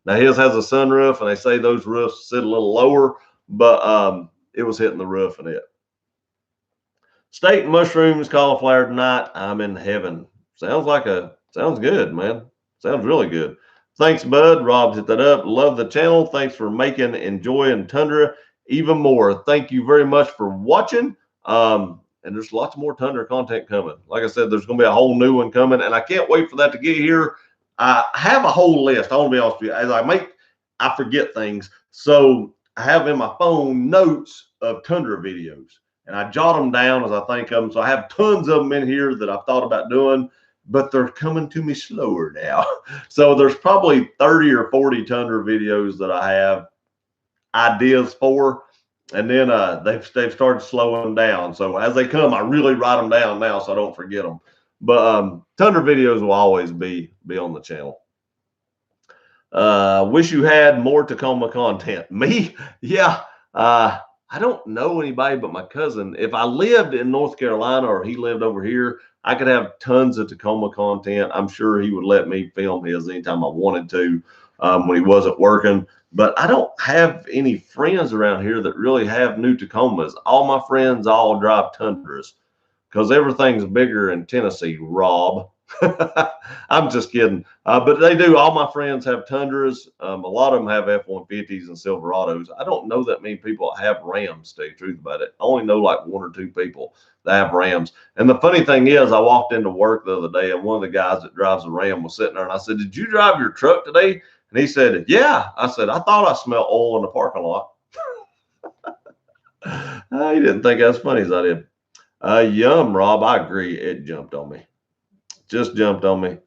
Now his has a sunroof, and they say those roofs sit a little lower, but it was hitting the roof and it. Steak, mushrooms, cauliflower tonight. I'm in heaven. Sounds good, man. Sounds really good. Thanks, bud. Rob hit that up. Love the channel. Thanks for making enjoying Tundra even more. Thank you very much for watching. And there's lots more Tundra content coming. Like I said, there's going to be a whole new one coming, and I can't wait for that to get here. I have a whole list. I want to be honest with you. As I forget things. So I have in my phone notes of Tundra videos, and I jot them down as I think of them. So I have tons of them in here that I've thought about doing, but they're coming to me slower now. So there's probably 30 or 40 Tundra videos that I have ideas for. And then they've started slowing down. So as they come, I really write them down now so I don't forget them. But Tundra videos will always be on the channel. Wish you had more Tacoma content. Me? Yeah. I don't know anybody but my cousin. If I lived in North Carolina or he lived over here, I could have tons of Tacoma content. I'm sure he would let me film his anytime I wanted to when he wasn't working. But I don't have any friends around here that really have new Tacomas. All my friends all drive Tundras because everything's bigger in Tennessee, Rob. I'm just kidding. But they do. All my friends have Tundras. A lot of them have F-150s and Silverados. I don't know that many people have Rams, to tell you the truth about it. I only know like 1 or 2 people that have Rams. And the funny thing is, I walked into work the other day, and one of the guys that drives a Ram was sitting there, and I said, "Did you drive your truck today?" And he said, "Yeah." I said, "I thought I smelled oil in the parking lot." He didn't think as funny as I did. Yum, Rob. I agree. It jumped on me. Just jumped on me.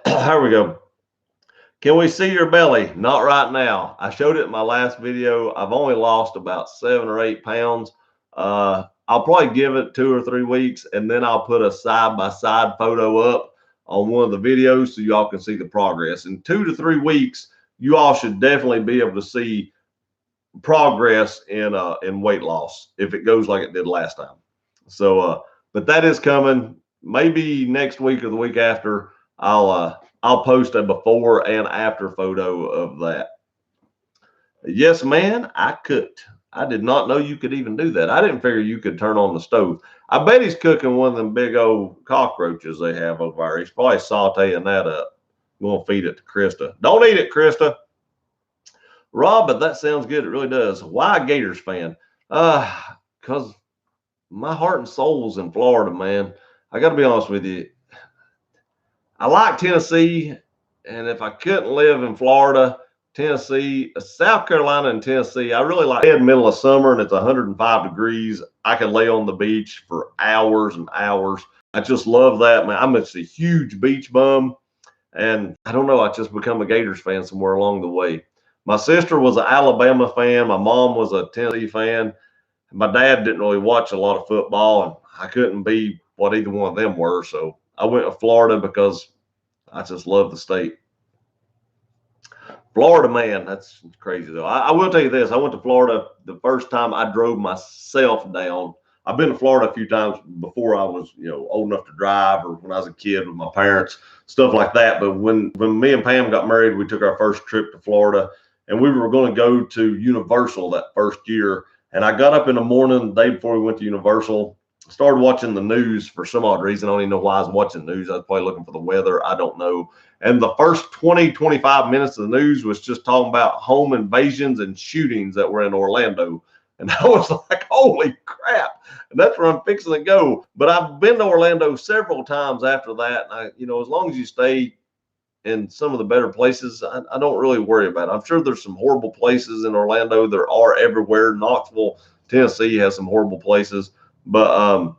Here we go. Can we see your belly? Not right now. I showed it in my last video. I've only lost about 7 or 8 pounds. I'll probably give it 2 or 3 weeks, and then I'll put a side-by-side photo up on one of the videos so y'all can see the progress. In 2 to 3 weeks, you all should definitely be able to see progress in weight loss if it goes like it did last time. So, but that is coming. Maybe next week or the week after, I'll post a before and after photo of that. Yes, man, I cooked. I did not know you could even do that. I didn't figure you could turn on the stove. I bet he's cooking one of them big old cockroaches they have over there. He's probably sauteing that up. I'm going to feed it to Krista. Don't eat it, Krista. Rob, but that sounds good. It really does. Why a Gators fan? Because my heart and soul's in Florida, man. I got to be honest with you. I like Tennessee, and if I couldn't live in Florida, Tennessee, South Carolina and Tennessee, I really like it in the middle of summer and it's 105 degrees. I can lay on the beach for hours and hours. I just love that, man. I'm just a huge beach bum, and I don't know, I just become a Gators fan somewhere along the way. My sister was an Alabama fan. My mom was a Tennessee fan. My dad didn't really watch a lot of football, and I couldn't be what either one of them were. So I went to Florida because I just love the state. Florida, man, that's crazy though. I will tell you this. I went to Florida the first time I drove myself down. I've been to Florida a few times before I was, old enough to drive, or when I was a kid with my parents, stuff like that. But when me and Pam got married, we took our first trip to Florida, and we were going to go to Universal that first year. And I got up in the morning, the day before we went to Universal, started watching the news for some odd reason. I don't even know why I was watching the news. I was probably looking for the weather. I don't know. And the first 20, 25 minutes of the news was just talking about home invasions and shootings that were in Orlando. And I was like, holy crap. And that's where I'm fixing to go. But I've been to Orlando several times after that. And as long as you stay in some of the better places, I don't really worry about it. I'm sure there's some horrible places in Orlando. There are everywhere. Knoxville, Tennessee has some horrible places. But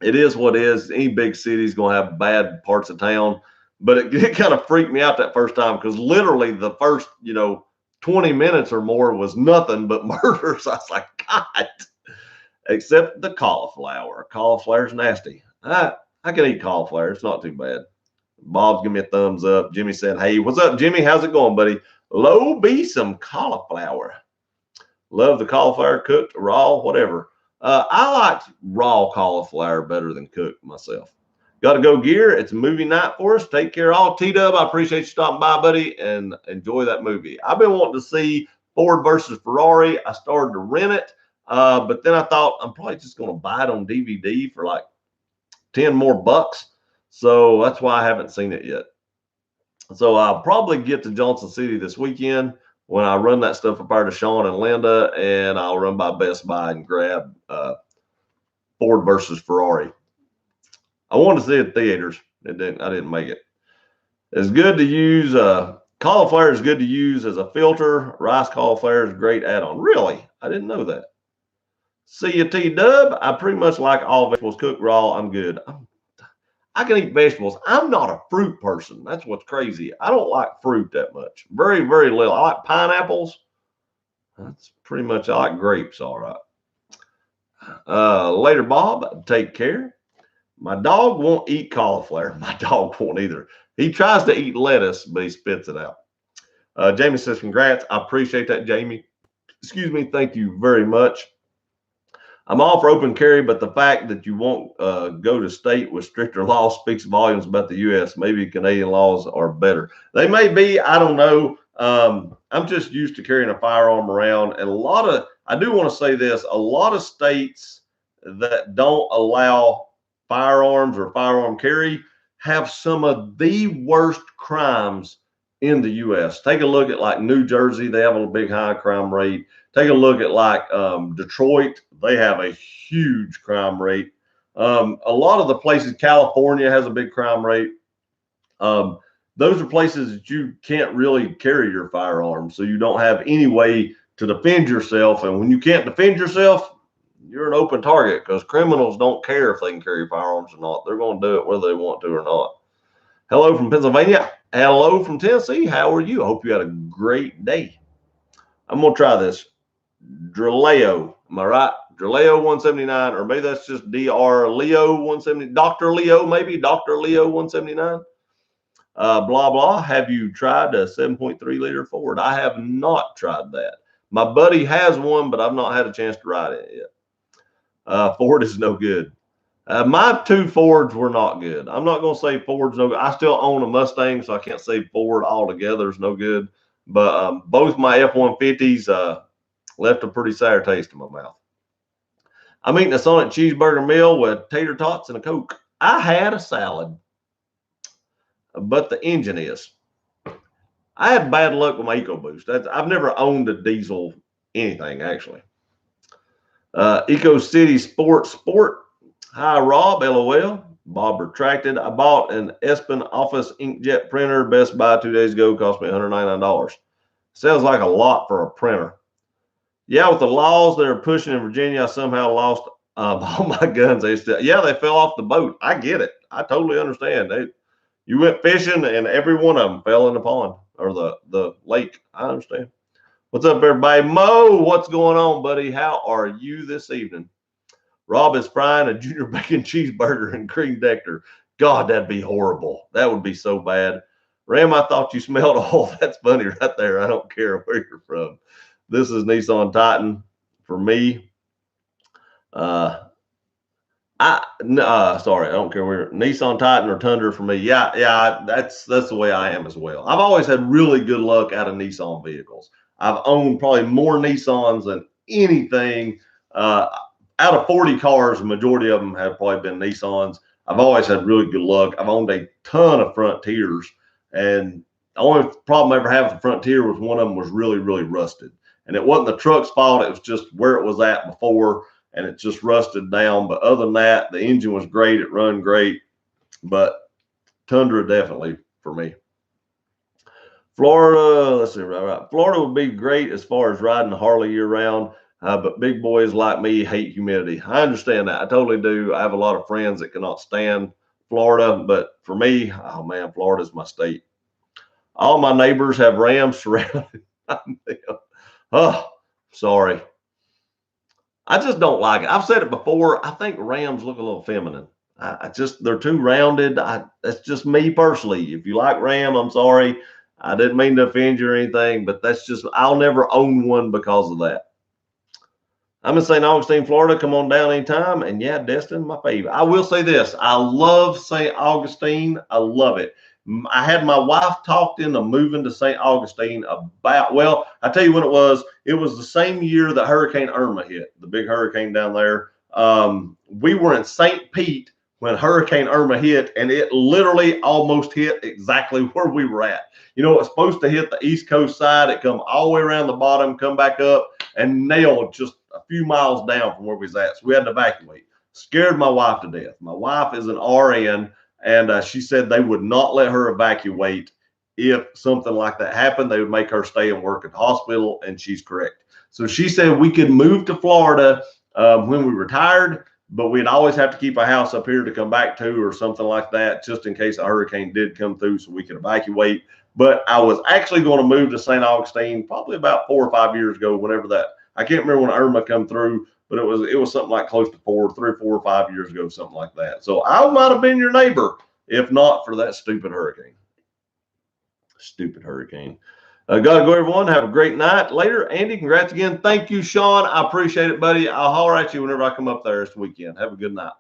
it is what it is. Any big city is going to have bad parts of town. But it kind of freaked me out that first time because literally the first, 20 minutes or more was nothing but murders. I was like, God, except the cauliflower. Cauliflower's nasty. I can eat cauliflower. It's not too bad. Bob's giving me a thumbs up. Jimmy said, hey, what's up, Jimmy? How's it going, buddy? Low be some cauliflower. Love the cauliflower cooked, raw, whatever. I like raw cauliflower better than cooked myself. Got to go, gear. It's a movie night for us. Take care, all. T-Dub, I appreciate you stopping by, buddy, and enjoy that movie. I've been wanting to see Ford versus Ferrari. I started to rent it, but then I thought I'm probably just going to buy it on DVD for like 10 more bucks. So that's why I haven't seen it yet. So I'll probably get to Johnson City this weekend when I run that stuff up there to Sean and Linda, and I'll run by Best Buy and grab Ford versus Ferrari. I wanted to see it in theaters. I didn't make it. It's good to use. Cauliflower is good to use as a filter. Rice cauliflower is a great add-on. Really? I didn't know that. See you, T-Dub. I pretty much like all vegetables cooked raw. I'm good. I can eat vegetables. I'm not a fruit person. That's what's crazy. I don't like fruit that much. Very, very little. I like pineapples. That's pretty much, I like grapes, all right. Later, Bob. Take care. My dog won't eat cauliflower. My dog won't either. He tries to eat lettuce, but he spits it out. Jamie says, congrats. I appreciate that, Jamie. Excuse me. Thank you very much. I'm all for open carry, but the fact that you won't go to state with stricter laws speaks volumes about the U.S. Maybe Canadian laws are better. They may be. I don't know. I'm just used to carrying a firearm around. And I do want to say this, a lot of states that don't allow firearms or firearm carry have some of the worst crimes in the U.S. Take a look at like New Jersey. They have a big high crime rate. Take a look at like Detroit. They have a huge crime rate. A lot of the places, California has a big crime rate. Those are places that you can't really carry your firearm, so you don't have any way to defend yourself. And when you can't defend yourself, you're an open target because criminals don't care if they can carry firearms or not. They're going to do it whether they want to or not. Hello from Pennsylvania. Hello from Tennessee. How are you? I hope you had a great day. I'm going to try this. Dreleo. Am I right? Dreleo 179, or maybe that's just Dr. Leo 170. Dr. Leo, maybe. Dr. Leo 179. Blah, blah. Have you tried a 7.3 liter Ford? I have not tried that. My buddy has one, but I've not had a chance to ride it yet. Ford is no good. My two Fords were not good. I'm not going to say Ford's no good. I still own a Mustang, so I can't say Ford altogether is no good. But both my F-150s left a pretty sour taste in my mouth. I'm eating a Sonic cheeseburger meal with tater tots and a Coke. I had a salad, but the engine is. I had bad luck with my EcoBoost. I've never owned a diesel anything, actually. Eco City Sport. Hi, Rob, LOL. Bob retracted. I bought an Espen Office inkjet printer, Best Buy 2 days ago. Cost me $199. Sounds like a lot for a printer. Yeah, with the laws that are pushing in Virginia, I somehow lost all my guns. They fell off the boat. I get it. I totally understand. You went fishing and every one of them fell in the pond or the lake. I understand. What's up, everybody? Mo, what's going on, buddy? How are you this evening? Rob is frying a junior bacon cheeseburger in cream Decker. God, that'd be horrible. That would be so bad. Ram, I thought you smelled oil. That's funny right there. I don't care where you're from. This is Nissan Titan for me. Sorry, I don't care where. Nissan Titan or Tundra for me. Yeah, that's the way I am as well. I've always had really good luck out of Nissan vehicles. I've owned probably more Nissans than anything. Out of 40 cars, the majority of them have probably been Nissans. I've always had really good luck. I've owned a ton of Frontiers, and the only problem I ever had with the Frontier was one of them was really, really rusted. And it wasn't the truck's fault. It was just where it was at before, and it just rusted down. But other than that, the engine was great. It run great. But Tundra definitely for me. Florida, let's see, right. Florida would be great as far as riding a Harley year-round. But big boys like me hate humidity. I understand that. I totally do. I have a lot of friends that cannot stand Florida. But for me, oh, man, Florida's my state. All my neighbors have Rams surrounded by them. Oh, sorry. I just don't like it. I've said it before. I think Rams look a little feminine. They're too rounded. That's just me personally. If you like Ram, I'm sorry. I didn't mean to offend you or anything, but that's just, I'll never own one because of that. I'm in St. Augustine, Florida. Come on down anytime. And yeah, Destin, my favorite. I will say this. I love St. Augustine. I love it. I had my wife talked into moving to St. Augustine about, well, I tell you when it was. It was the same year that Hurricane Irma hit, the big hurricane down there. We were in St. Pete when Hurricane Irma hit, and it literally almost hit exactly where we were at. You know, it's supposed to hit the East Coast side. It come all the way around the bottom, come back up, and nailed just a few miles down from where we was at. So we had to evacuate. Scared my wife to death. My wife is an RN, and she said they would not let her evacuate if something like that happened. They would make her stay and work at the hospital, and she's correct. So she said we could move to Florida when we retired, but we'd always have to keep a house up here to come back to or something like that, just in case a hurricane did come through so we could evacuate. But I was actually going to move to St. Augustine probably about 4 or 5 years ago, whenever that, I can't remember when Irma come through, but it was something like close to 3 or 4 or 5 years ago, something like that. So I might have been your neighbor if not for that stupid hurricane. Stupid hurricane. Gotta go, everyone. Have a great night. Later, Andy, congrats again. Thank you, Sean. I appreciate it, buddy. I'll holler at you whenever I come up there this weekend. Have a good night.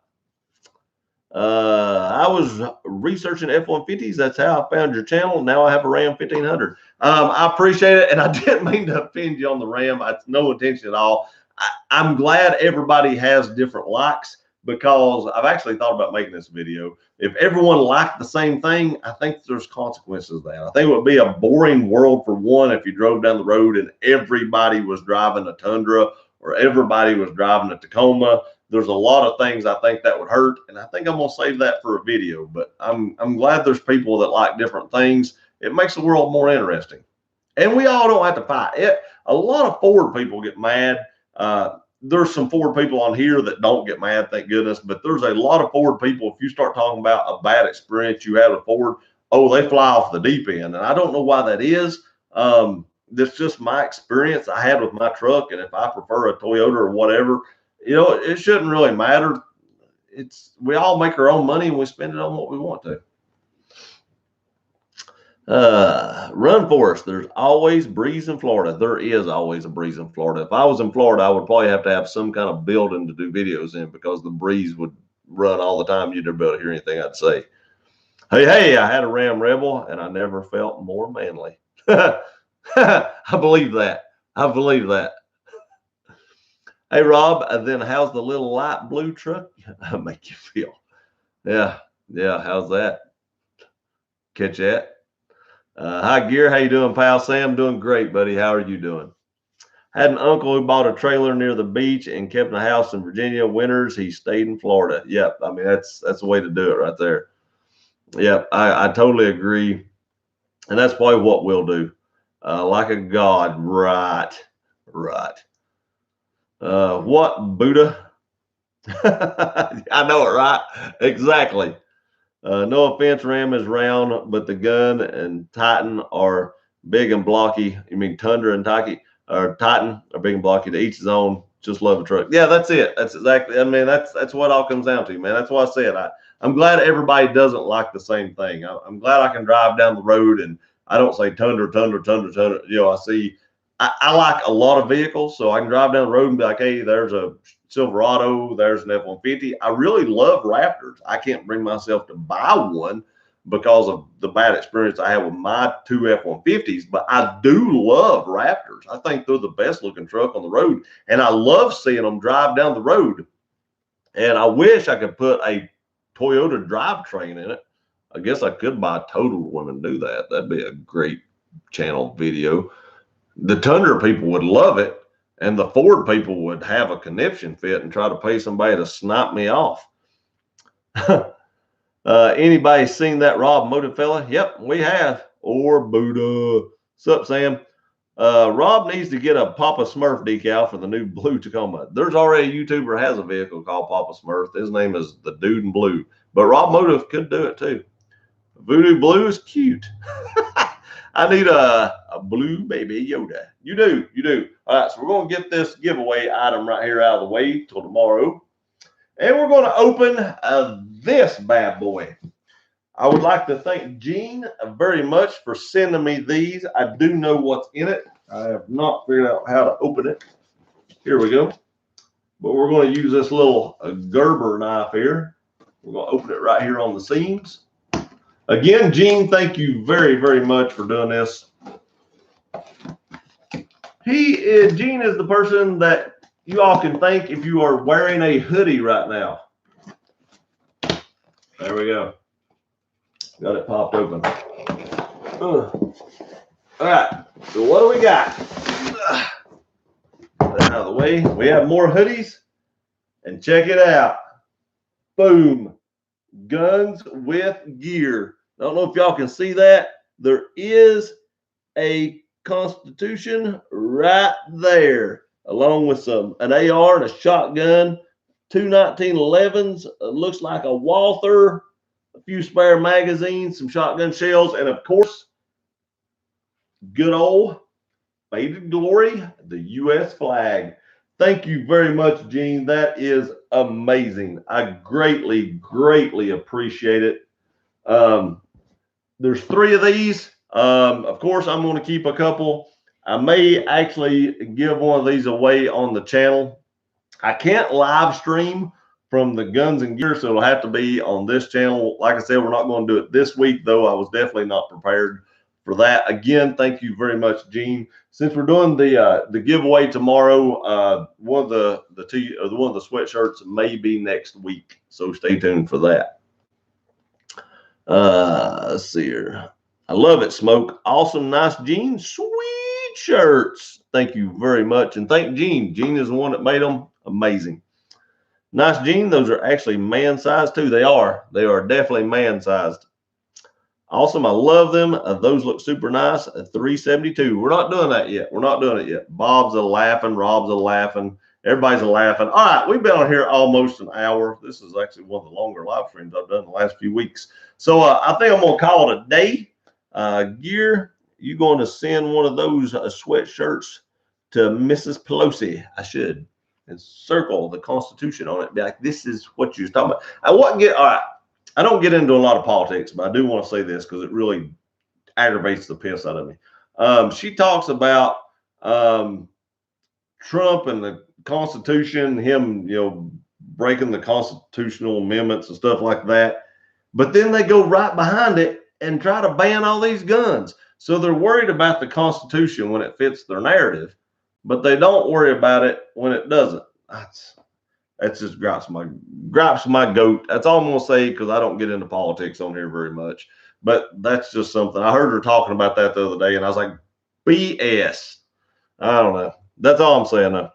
I was researching F-150s. That's how I found your channel. Now I have a Ram 1500. I appreciate it, and I didn't mean to offend you on the Ram. It's no intention at all. I'm glad everybody has different likes, because I've actually thought about making this video. If everyone liked the same thing, I think there's consequences to that. I think it would be a boring world, for one, if you drove down the road and everybody was driving a Tundra or everybody was driving a Tacoma. There's a lot of things I think that would hurt, and I think I'm gonna save that for a video. But I'm glad there's people that like different things. It makes the world more interesting, and we all don't have to fight it. A lot of Ford people get mad. There's some Ford people on here that don't get mad, thank goodness, but there's a lot of Ford people, if you start talking about a bad experience you had with Ford, oh, they fly off the deep end. And I don't know why that is. That's just my experience I had with my truck. And if I prefer a Toyota or whatever, you know, it shouldn't really matter. We all make our own money and we spend it on what we want to. Run for us. There's always breeze in Florida. There is always a breeze in Florida. If I was in Florida, I would probably have to have some kind of building to do videos in, because the breeze would run all the time. You'd never be able to hear anything I'd say. Hey, I had a Ram Rebel and I never felt more manly. I believe that. I believe that. Hey, Rob, then how's the little light blue truck make you feel? Yeah. How's that? Catch that? Hi, Gear. How you doing, pal? Sam, doing great, buddy. How are you doing? Had an uncle who bought a trailer near the beach and kept a house in Virginia. Winters, he stayed in Florida. Yep. I mean, that's the way to do it right there. Yep. I totally agree. And that's probably what we'll do. Like a god. Right. What, Buddha? I know it, right? Exactly. No offense, Ram is round, but the gun and Titan are big and blocky. You mean Tundra and Titan are big and blocky. To each his own. Just love a truck. Yeah, that's it. That's exactly. I mean, that's what it all comes down to, man. That's why I said I'm glad everybody doesn't like the same thing. I'm glad I can drive down the road and I don't say Tundra. You know, I like a lot of vehicles, so I can drive down the road and be like, hey, there's a Silverado, there's an F-150. I really love Raptors. I can't bring myself to buy one because of the bad experience I had with my 2 F-150s, but I do love Raptors. I think they're the best looking truck on the road, and I love seeing them drive down the road. And I wish I could put a Toyota drivetrain in it. I guess I could buy a Total one and do that. That'd be a great channel video. The Tundra people would love it, and the Ford people would have a conniption fit and try to pay somebody to snipe me off. Anybody seen that Rob Motive fella? Yep, we have. Or Buddha. What's up, Sam? Rob needs to get a Papa Smurf decal for the new blue Tacoma. There's already a YouTuber has a vehicle called Papa Smurf. His name is the Dude in Blue. But Rob Motive could do it too. Voodoo Blue is cute. I need a blue baby Yoda. You do. All right, so we're going to get this giveaway item right here out of the way till tomorrow. And we're going to open this bad boy. I would like to thank Gene very much for sending me these. I do know what's in it. I have not figured out how to open it. Here we go. But we're going to use this little Gerber knife here. We're going to open it right here on the seams. Again, Gene, thank you very, very much for doing this. Gene is the person that you all can thank if you are wearing a hoodie right now. There we go. Got it popped open. All right, so what do we got? Put that out of the way. We have more hoodies, and check it out. Boom. Guns with gear. I don't know if y'all can see that. There is a Constitution right there, along with an AR and a shotgun, two 1911s, looks like a Walther, a few spare magazines, some shotgun shells, and of course, good old faded glory, the U.S. flag. Thank you very much, Gene. That is amazing. I greatly, greatly appreciate it. There's 3 of these. Of course, I'm going to keep a couple. I may actually give one of these away on the channel. I can't live stream from the Guns and Gear, so it'll have to be on this channel. Like I said, we're not going to do it this week, though. I was definitely not prepared for that. Again, thank you very much, Gene. Since we're doing the giveaway tomorrow, one of the sweatshirts may be next week, so stay tuned for that. Let's see here. I love it, Smoke. Awesome, nice, Gene. Sweet shirts. Thank you very much, and thank Gene. Gene is the one that made them. Amazing. Nice, Gene. Those are actually man-sized too. They are definitely man-sized. Awesome. I love them. Those look super nice. $3.72. We're not doing that yet. We're not doing it yet. Bob's a laughing. Rob's a laughing. Everybody's a laughing. All right. We've been on here almost an hour. This is actually one of the longer live streams I've done the last few weeks. So I think I'm going to call it a day. Gear, you're going to send one of those sweatshirts to Mrs. Pelosi. I should. And circle the Constitution on it. Be like, this is what you're talking about. All right. I don't get into a lot of politics, but I do want to say this because it really aggravates the piss out of me. She talks about Trump and the Constitution, him, breaking the constitutional amendments and stuff like that. But then they go right behind it and try to ban all these guns. So they're worried about the Constitution when it fits their narrative, but they don't worry about it when it doesn't. That's just gripes my goat. That's all I'm going to say because I don't get into politics on here very much. But that's just something. I heard her talking about that the other day, and I was like, BS. I don't know. That's all I'm saying now.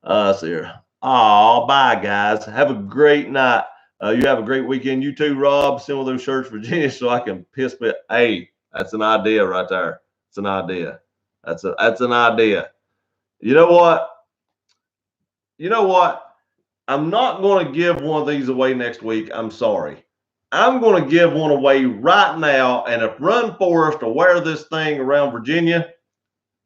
Let's see here. Oh, bye, guys. Have a great night. You have a great weekend. You too, Rob. Send one of those shirts, Virginia, so I can piss bit. Hey, that's an idea right there. It's an idea. That's an idea. You know what? I'm not going to give one of these away next week. I'm sorry. I'm going to give one away right now. And if Run Forest will wear this thing around Virginia,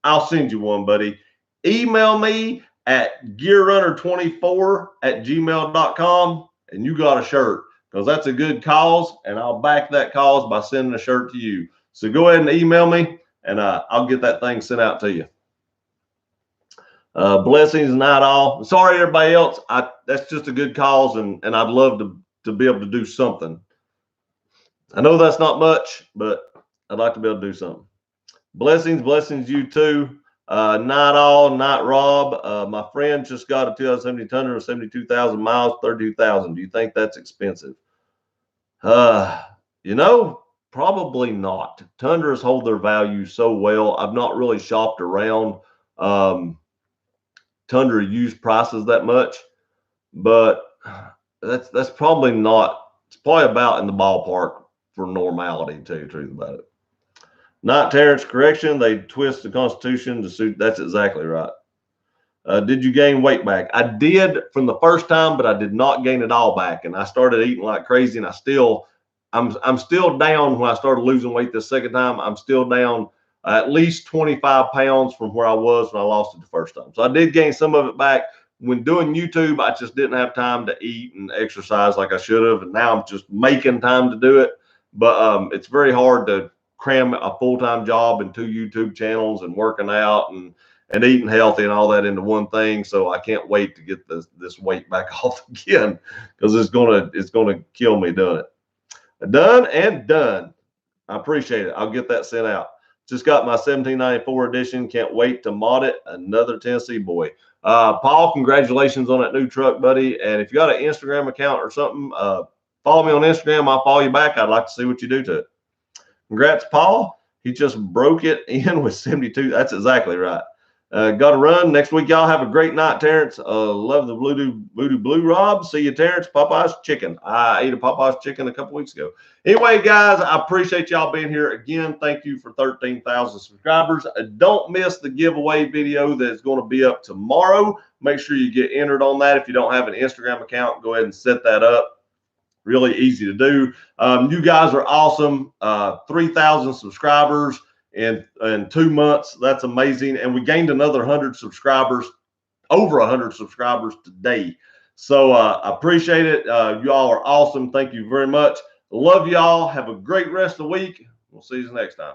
I'll send you one, buddy. Email me at gearrunner24@gmail.com and you got a shirt because that's a good cause. And I'll back that cause by sending a shirt to you. So go ahead and email me and I'll get that thing sent out to you. Blessings, not all. Sorry, everybody else. That's just a good cause, and I'd love to be able to do something. I know that's not much, but I'd like to be able to do something. Blessings, you too. Not all, not Rob. My friend just got a 2017 Tundra with 72,000 miles, 32,000. Do you think that's expensive? Probably not. Tundras hold their value so well. I've not really shopped around Tundra used prices that much, but that's probably not. It's probably about in the ballpark for normality too. Truth about it. Not Terrence, correction. They twist the Constitution to suit. That's exactly right. Did you gain weight back? I did from the first time, but I did not gain it all back. And I started eating like crazy, and I'm still down. When I started losing weight the second time, I'm still down at least 25 pounds from where I was when I lost it the first time. So I did gain some of it back. when doing YouTube, I just didn't have time to eat and exercise like I should have. And now I'm just making time to do it. But it's very hard to cram a full-time job and 2 YouTube channels and working out and eating healthy and all that into one thing. So I can't wait to get this weight back off again, because it's gonna kill me doing it. Done and done. I appreciate it. I'll get that sent out. Just got my 1794 edition. Can't wait to mod it. Another Tennessee boy. Paul, congratulations on that new truck, buddy. And if you got an Instagram account or something, follow me on Instagram. I'll follow you back. I'd like to see what you do to it. Congrats, Paul. He just broke it in with 72. That's exactly right. Got to run. Next week, y'all have a great night, Terrence. Love the Voodoo Blue Rob. See you, Terrence. Popeye's chicken. I ate a Popeye's chicken a couple weeks ago. Anyway, guys, I appreciate y'all being here again. Thank you for 13,000 subscribers. Don't miss the giveaway video that's going to be up tomorrow. Make sure you get entered on that. If you don't have an Instagram account, go ahead and set that up. Really easy to do. You guys are awesome. 3,000 subscribers in 2 months. That's amazing. And we gained another 100 subscribers, over 100 subscribers today. So I appreciate it. You all are awesome. Thank you very much. Love y'all. Have a great rest of the week. We'll see you next time.